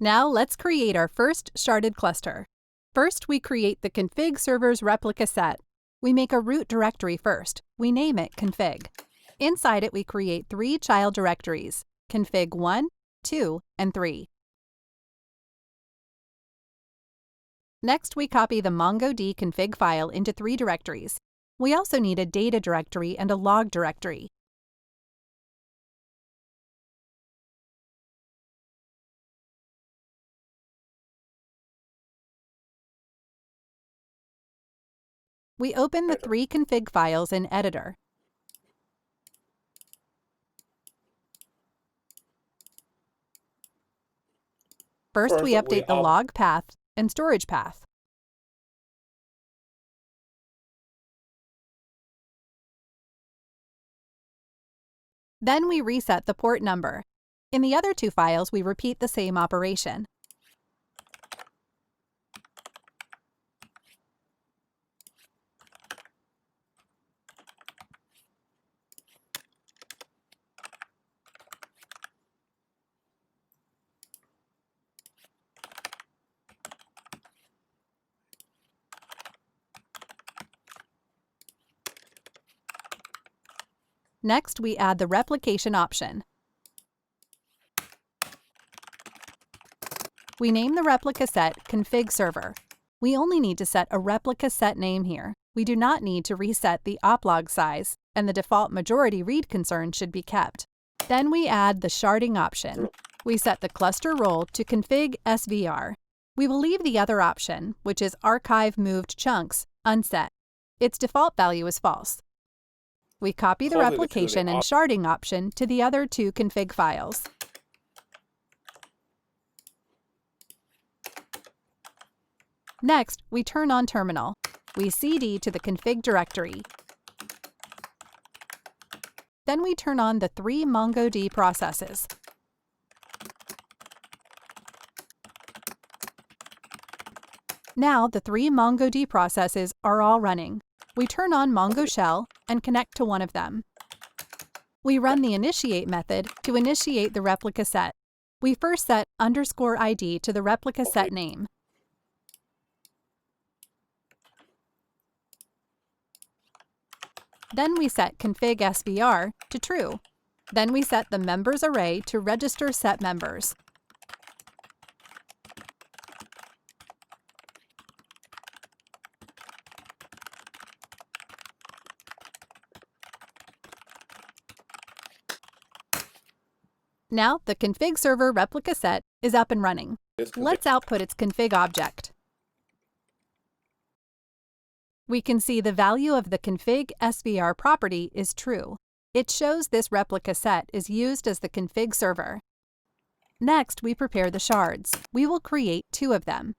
Now let's create our first sharded cluster. First, we create the config server's replica set. We make a root directory first. We name it config. Inside it, we create 3 child directories, config 1, 2, and 3. Next, we copy the MongoD config file into 3 directories. We also need a data directory and a log directory. We open the 3 config files in Editor. First, we update the log path and storage path. Then we reset the port number. In the other 2 files, we repeat the same operation. Next, we add the replication option. We name the replica set config server. We only need to set a replica set name here. We do not need to reset the oplog size, and the default majority read concern should be kept. Then we add the sharding option. We set the cluster role to config SVR. We will leave the other option, which is archive moved chunks, unset. Its default value is false. We copy the replication and sharding option to the other 2 config files. Next, we turn on terminal. We cd to the config directory. Then we turn on the 3 MongoD processes. Now the 3 MongoD processes are all running. We turn on Mongo Shell and connect to one of them. We run the initiate method to initiate the replica set. We first set _ID to the replica set name. Then we set config SVR to true. Then we set the members array to register set members. Now the config server replica set is up and running. Let's output its config object. We can see the value of the config SVR property is true. It shows this replica set is used as the config server. Next, we prepare the shards. We will create 2 of them.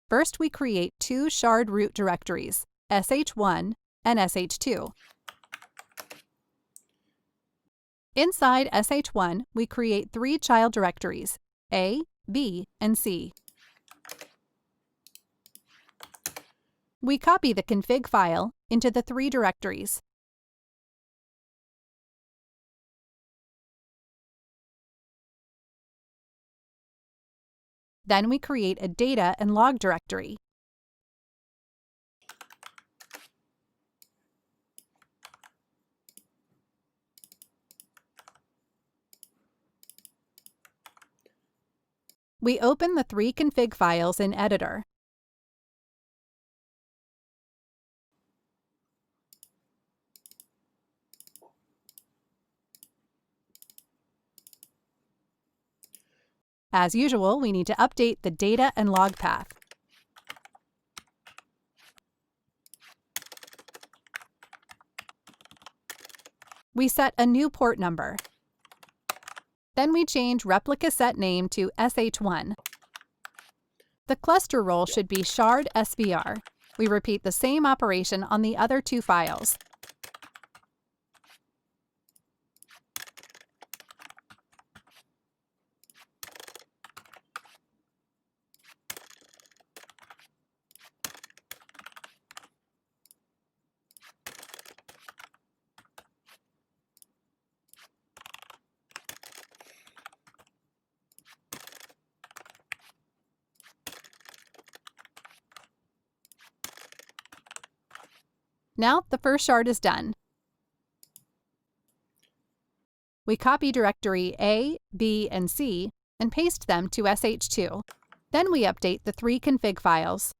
First, we create 2 shard root directories, sh1 and sh2. Inside sh1, we create 3 child directories, A, B, and C. We copy the config file into the 3 directories. Then we create a data and log directory. We open the 3 config files in Editor. As usual, we need to update the data and log path. We set a new port number. Then we change replica set name to sh1. The cluster role should be shard SVR. We repeat the same operation on the other 2 files. Now the first shard is done. We copy directory A, B, and C and paste them to sh2. Then we update the 3 config files.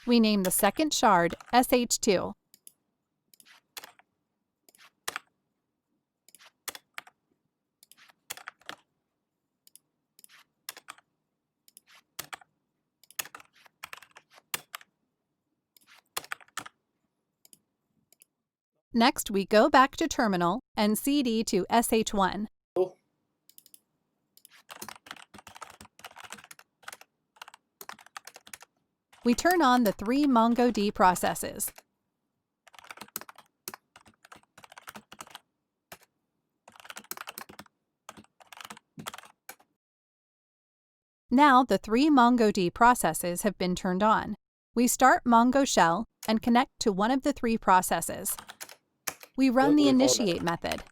We name the second shard sh2. Next, we go back to terminal and cd to sh1. We turn on the 3 MongoD processes. Now the 3 MongoD processes have been turned on. We start Mongo shell and connect to one of the 3 processes. We run the initiate method.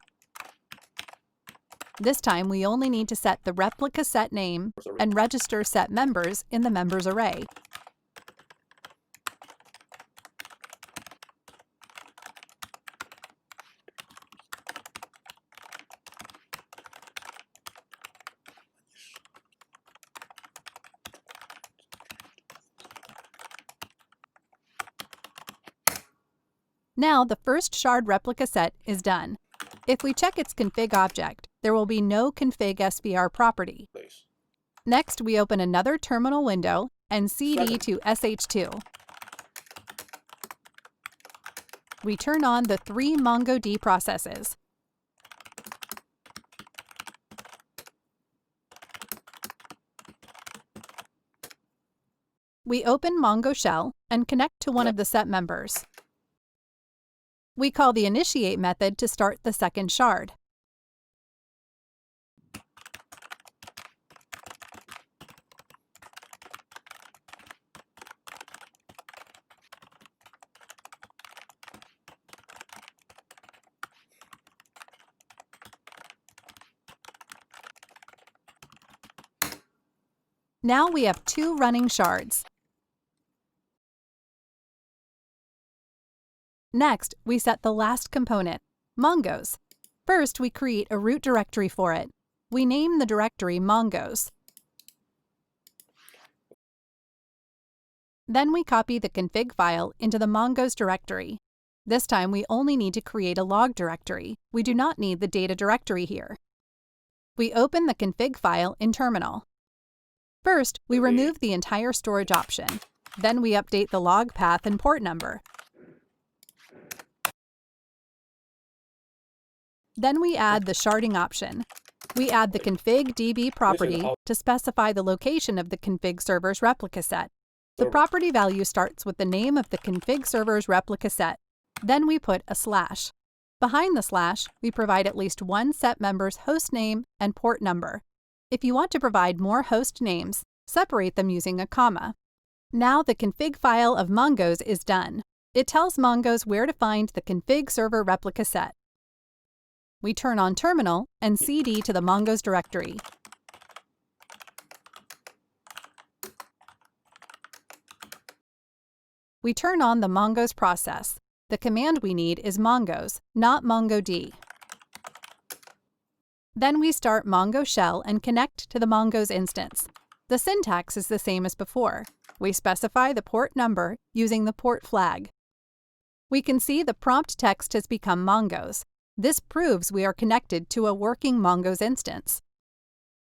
This time we only need to set the replica set name and register set members in the members array. Now the first shard replica set is done. If we check its config object, there will be no config SVR property. Next, we open another terminal window and cd to sh2. We turn on the 3 MongoD processes. We open Mongo shell and connect to one of the set members. We call the initiate method to start the second shard. Now we have 2 running shards. Next, we set the last component, Mongos. First, we create a root directory for it. We name the directory Mongos. Then we copy the config file into the Mongos directory. This time we only need to create a log directory. We do not need the data directory here. We open the config file in terminal. First, we remove the entire storage option. Then we update the log path and port number. Then we add the sharding option. We add the config DB property to specify the location of the config server's replica set. The property value starts with the name of the config server's replica set. Then we put a slash. Behind the slash, we provide at least one set member's host name and port number. If you want to provide more host names, separate them using a comma. Now the config file of Mongos is done. It tells Mongos where to find the config server replica set. We turn on terminal and cd to the Mongos directory. We turn on the Mongos process. The command we need is Mongos, not MongoD. Then we start Mongo shell and connect to the Mongos instance. The syntax is the same as before. We specify the port number using the port flag. We can see the prompt text has become Mongos. This proves we are connected to a working Mongos instance.